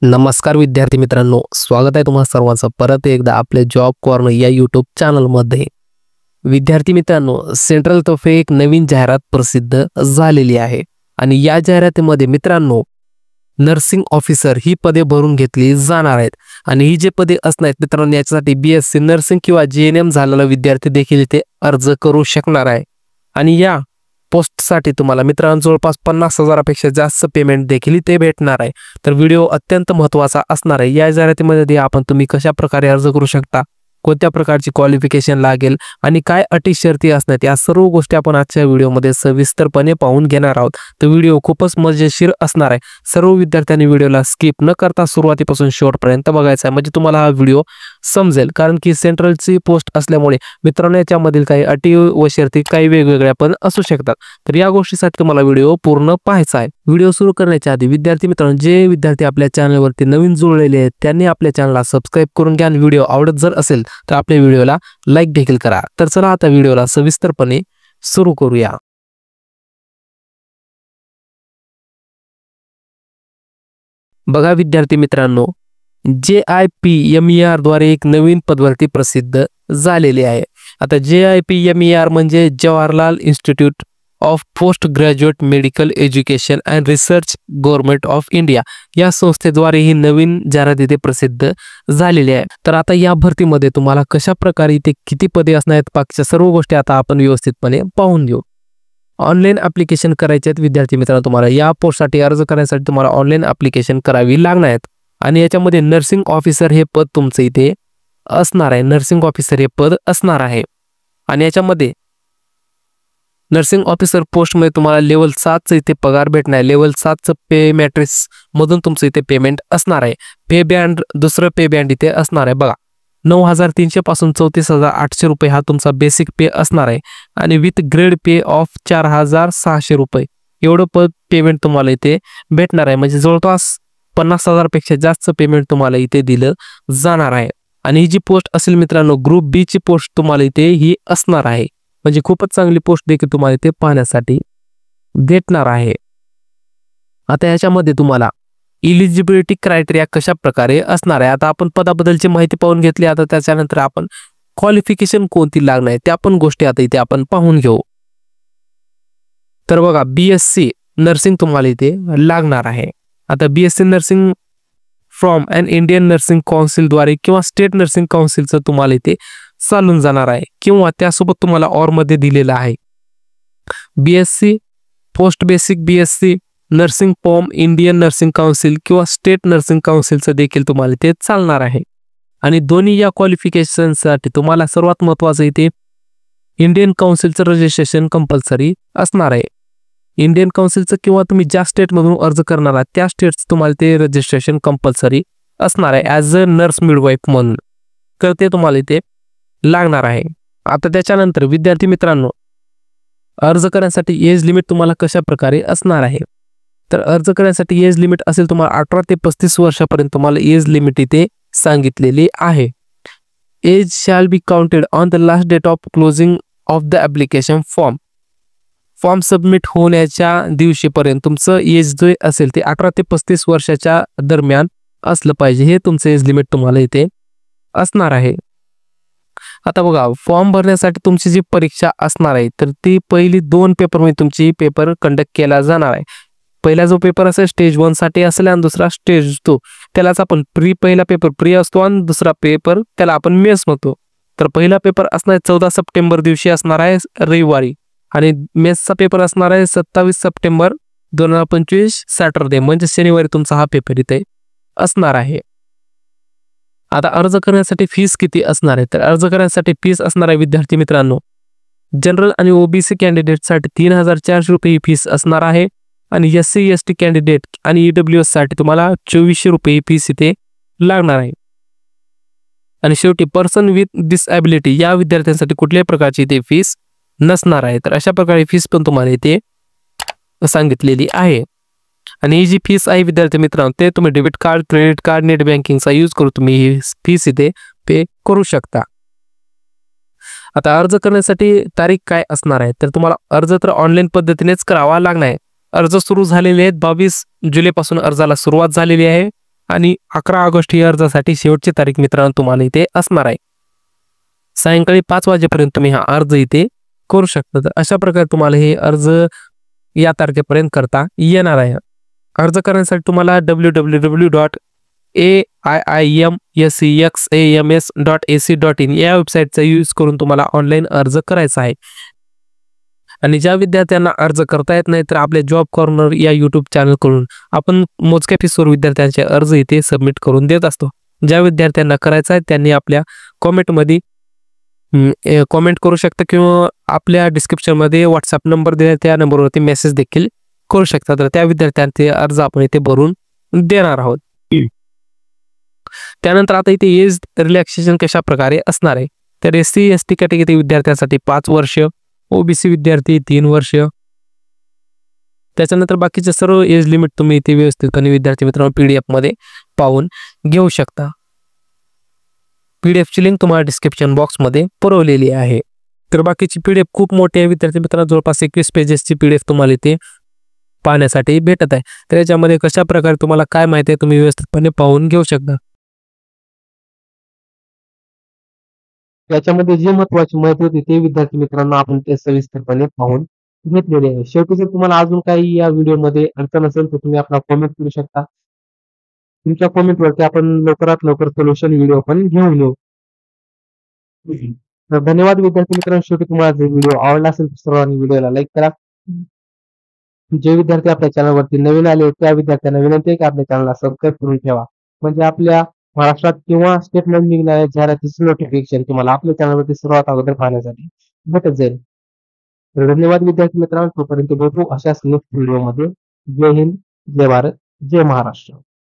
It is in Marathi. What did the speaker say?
नमस्कार विद्यार्थी मित्रांनो, स्वागत आहे तुम्हा सर्वांचं परत एकदा आपले जॉब कॉर्नर या यूट्यूब चॅनलमध्ये। विद्यार्थी मित्रांनो, सेंट्रल तर्फे एक नवीन जाहिरात प्रसिद्ध झालेली आहे आणि या जाहिरातीमध्ये मित्रांनो नर्सिंग ऑफिसर ही पदे भरून घेतली जाणार आहेत आणि ही जे पदे असणार आहेत मित्रांनो याच्यासाठी बीएससी नर्सिंग किंवा जीएनएम झालेला विद्यार्थी देखील इथे अर्ज करू शकणार आहे आणि या पोस्टसाठी तुम्हाला मित्रांनो जवळपास 50,000पेक्षा जास्त पेमेंट देखील इथे भेटणार आहे। तर व्हिडिओ अत्यंत महत्त्वाचा असणार आहे। या जाहिरातीमध्ये आपण तुम्ही कशा प्रकारे अर्ज करू शकता, कोणत्या प्रकारची क्वालिफिकेशन लागेल आणि काय अटी शर्ती असणार या सर्व गोष्टी आपण आजच्या व्हिडिओमध्ये सविस्तरपणे पाहून घेणार आहोत। तर व्हिडिओ खूपच मजेशीर असणार आहे। सर्व विद्यार्थ्यांनी व्हिडिओला स्किप न करता सुरुवातीपासून शेवटपर्यंत बघायचा आहे, म्हणजे तुम्हाला हा व्हिडिओ समजेल। कारण की सेंट्रलची पोस्ट असल्यामुळे मित्रांनो याच्यामधील काही अटी व शर्ती काही वेगवेगळ्या पण असू शकतात। तर या गोष्टीसाठी तुम्हाला व्हिडिओ पूर्ण पाहायचा आहे। व्हिडिओ सुरू करण्याच्या आधी विद्यार्थी मित्रांनो, जे विद्यार्थी आपल्या चॅनलवरती नवीन जुळलेले आहेत त्यांनी आपल्या चॅनलला सबस्क्राइब करून घ्या आणि व्हिडिओ आवडत जर असेल तर आपल्या व्हिडिओला लाईक देखील करा। तर चला आता व्हिडिओला सविस्तरपणे सुरू करूया। बघा विद्यार्थी मित्रांनो, JIPMER द्वारे एक नवीन पदभरती प्रसिद्ध झालेली आहे। आता JIPMER म्हणजे Jawaharlal institute of post graduate medical education and research government of India या संस्थेद्वारे ही नवीन जाहिरात इथे प्रसिद्ध झालेली आहे। तर आता या भरतीमध्ये तुम्हाला कशा प्रकारे इथे किती पदे असणार आहेत बाकीच्या सर्व गोष्टी आता आपण व्यवस्थितपणे पाहून घेऊ। ऑनलाईन ॲप्लिकेशन करायचे आहेत विद्यार्थी मित्रांनो। तुम्हाला या पोस्टसाठी अर्ज करण्यासाठी तुम्हाला ऑनलाईन ॲप्लिकेशन करावी लागणार आहेत आणि याच्यामध्ये नर्सिंग ऑफिसर हे पद तुमचं इथे असणार आहे। नर्सिंग ऑफिसर हे पद असणार आहे आणि याच्यामध्ये नर्सिंग ऑफिसर पोस्टमध्ये तुम्हाला लेवल 7चं इथे पगार भेटणार आहे। लेवल 7चं पे मॅट्रिक्स मधून तुमचं इथे पेमेंट असणार आहे। पे बँड दुसरं पे बँड इथे असणार आहे। बघा 9,300 पासून 34,800 रुपये हा तुमचा बेसिक पे असणार आहे आणि विथ ग्रेड पे ऑफ 4,600 रुपये एवढं पद पेमेंट तुम्हाला इथे भेटणार आहे। म्हणजे जवळपास 50,000पेक्षा जास्त पेमेंट तुम्हाला इथे दिलं जाणार आहे आणि ही जी पोस्ट असेल मित्रांनो ग्रुप बी ची पोस्ट तुम्हाला इथे ही असणार आहे। म्हणजे खूपच चांगली पोस्ट देखील तुम्हाला इथे पाहण्यासाठी भेटणार आहे। आता याच्यामध्ये तुम्हाला इलिजिबिलिटी क्रायटेरिया कशा प्रकारे असणार आहे। आता आपण पदाबद्दलची माहिती पाहून घेतली, आता त्याच्यानंतर आपण क्वालिफिकेशन कोणती लागणार आहे त्या पण गोष्टी आता इथे आपण पाहून घेऊ। तर बघा बीएससी नर्सिंग तुम्हाला इथे लागणार आहे। आता BSc nursing from an Indian nursing council द्वारे किंवा स्टेट नर्सिंग काउन्सिलचं तुम्हाला इथे चालून जाणार आहे किंवा त्यासोबत तुम्हाला ऑर मध्ये दिलेलं आहे BSc post basic BSc nursing from Indian nursing council किंवा स्टेट नर्सिंग काउन्सिलचं देखील तुम्हाला इथे चालणार आहे। आणि दोन्ही या क्वालिफिकेशनसाठी तुम्हाला सर्वात महत्त्वाचं इथे इंडियन काउन्सिलचं रजिस्ट्रेशन कंपल्सरी असणार आहे। इंडियन काउन्सिलचं किंवा तुम्ही ज्या स्टेटमधून अर्ज करणार आहात त्या स्टेटचं तुम्हाला ते रजिस्ट्रेशन कंपल्सरी असणार आहे ॲज अ नर्स मिडवाईफ म्हणून, तर ते तुम्हाला इथे लागणार आहे। आता त्याच्यानंतर विद्यार्थी मित्रांनो, अर्ज करण्यासाठी एज लिमिट तुम्हाला कशा प्रकारे असणार आहे। तर अर्ज करण्यासाठी एज लिमिट असेल तुम्हाला 18 ते 35 वर्षापर्यंत तुम्हाला एज लिमिट इथे सांगितलेली आहे। Age shall be counted on the last date of closing of the application form submit होण्याच्या दिवशीपर्यंत तुमचं एज जे असेल ते 18 ते 35 वर्षाच्या दरम्यान असलं पाहिजे, हे तुमचं एज लिमिट तुम्हाला इथे असणार आहे। आता बघा फॉर्म भरण्यासाठी तुमची जी परीक्षा असणार आहे तर ती पहिली 2 पेपरमध्ये तुमची पेपर कंडक्ट केला जाणार आहे। पहिला जो पेपर असेल स्टेज 1 साठी असेल आणि दुसरा स्टेज 2 त्यालाच आपण पहिला पेपर प्री असतो आणि दुसरा पेपर त्याला आपण मेस म्हणतो। तर पहिला पेपर असणार 14 सप्टेंबर दिवशी असणार आहे रविवारी आणि मेसचा पेपर असणार आहे 27 सप्टेंबर 2025 सॅटरडे म्हणजे शनिवारी तुमचा हा पेपर इथे असणार आहे। आता अर्ज करण्यासाठी फीस किती असणार आहे, तर अर्ज करण्यासाठी फीस असणार आहे विद्यार्थी मित्रांनो जनरल आणि ओबीसी कॅन्डिडेटसाठी 3,400 रुपये ही फीस असणार आहे आणि SC ST कॅन्डिडेट आणि EWS साठी तुम्हाला 2,400 रुपये ही फीस इथे लागणार आहे। आणि शेवटी पर्सन विथ डिसॅबिलिटी या विद्यार्थ्यांसाठी कुठल्याही प्रकारची इथे फीस नसणार आहे। तर अशा प्रकारे फीस पण तुम्हाला इथे सांगितलेली आहे आणि ही जी फीस आहे विद्यार्थी मित्रांनो ते तुम्ही debit card credit card net बँकिंगचा यूज करून तुम्ही ही फीस इथे पे करू शकता। आता अर्ज करण्यासाठी तारीख काय असणार आहे, तर तुम्हाला अर्ज तर ऑनलाईन पद्धतीनेच करावा लागणार आहे। अर्ज सुरू झालेले आहेत 22 जुलैपासून अर्जाला सुरुवात झालेली आहे आणि 11 ऑगस्ट ही अर्जासाठी शेवटची तारीख मित्रांनो तुम्हाला इथे असणार आहे. सायंकाळी 5 वाजेपर्यंत तुम्ही हा अर्ज इथे करू शकता. तर अशा प्रकारे तुम्हाला हे अर्ज या तारखेपर्यंत करता येणार आहे. अर्ज करण्यासाठी तुम्हाला www.aiimsexams.ac.in या वेबसाईटचा यूज करून तुम्हाला ऑनलाईन अर्ज करायचा आहे. आणि ज्या विद्यार्थ्यांना अर्ज करता येत नाही तर आपल्या जॉब कॉर्नर या यूट्यूब चॅनल कडून आपण मोजक्या फीसवर विद्यार्थ्यांचे अर्ज इथे सबमिट करून देत असतो. ज्या विद्यार्थ्यांना करायचं आहे त्यांनी आपल्या कॉमेंटमध्ये कॉमेंट करू शकता किंवा आपल्या डिस्क्रिप्शनमध्ये व्हॉट्सअप नंबर दिला त्या नंबरवरती मेसेज देखील करू शकता. तर त्या विद्यार्थ्यांचे अर्ज आपण इथे भरून देणार आहोत. त्यानंतर आता इथे एज रिलॅक्सेशन कशा प्रकारे असणार आहे तर SC ST कॅटेगरी विद्यार्थ्यांसाठी 5 वर्ष, OBC विद्यार्थी 3 वर्ष. त्याच्यानंतर बाकीचे सर्व एज लिमिट तुम्ही इथे व्यवस्थितपणे विद्यार्थी मित्रांनो PDF मध्ये पाहून घेऊ शकता. PDF ची लिंक तुम्हाला डिस्क्रिप्शन बॉक्समध्ये पुरवलेली आहे. तर बाकीची PDF खूप मोठी आहे विद्यार्थी मित्रांनो, जवळपास 21 पेजेसची PDF तुम्हाला इथे पाहण्यासाठी भेटत आहे. तर याच्यामध्ये कशा प्रकारे तुम्हाला काय माहिती आहे तुम्ही व्यवस्थितपणे पाहून घेऊ शकता. याच्यामध्ये जी महत्त्वाची माहिती होती ते विद्यार्थी मित्रांनो आपण ते सविस्तरपणे पाहून घेतलेले आहे. शेवटी जर तुम्हाला अजून काही या व्हिडिओमध्ये अडचण असेल तर तुम्ही आपला कमेंट करू शकता. तुमच्या कमेंटवरती आपण लवकरात लवकर सोल्युशन व्हिडिओ पण घेऊन येऊ. तर धन्यवाद विद्यार्थी मित्रांनो. शेवटी तुम्हाला जर व्हिडिओ आवडला असेल तर सर्वांनी व्हिडिओला लाईक करा. जे विद्यार्थी आपल्या चॅनलवरती नवीन आले त्या विद्यार्थ्यांना विनंती आहे की आपल्या चॅनलला सबस्क्राईब करून ठेवा. म्हणजे आपल्या महाराष्ट्रात किंवा स्टेटमध्ये निघणाऱ्या जाहिरातीचं नोटिफिकेशन तुम्हाला आपल्या चॅनलवरती सर्वात अगोदर पाहण्यासाठी भेटत जाईल. तर धन्यवाद विद्यार्थी मित्रांनो. तोपर्यंत भेटू अशाच नेक्स्ट व्हिडिओमध्ये. जय हिंद, जय भारत, जय महाराष्ट्र.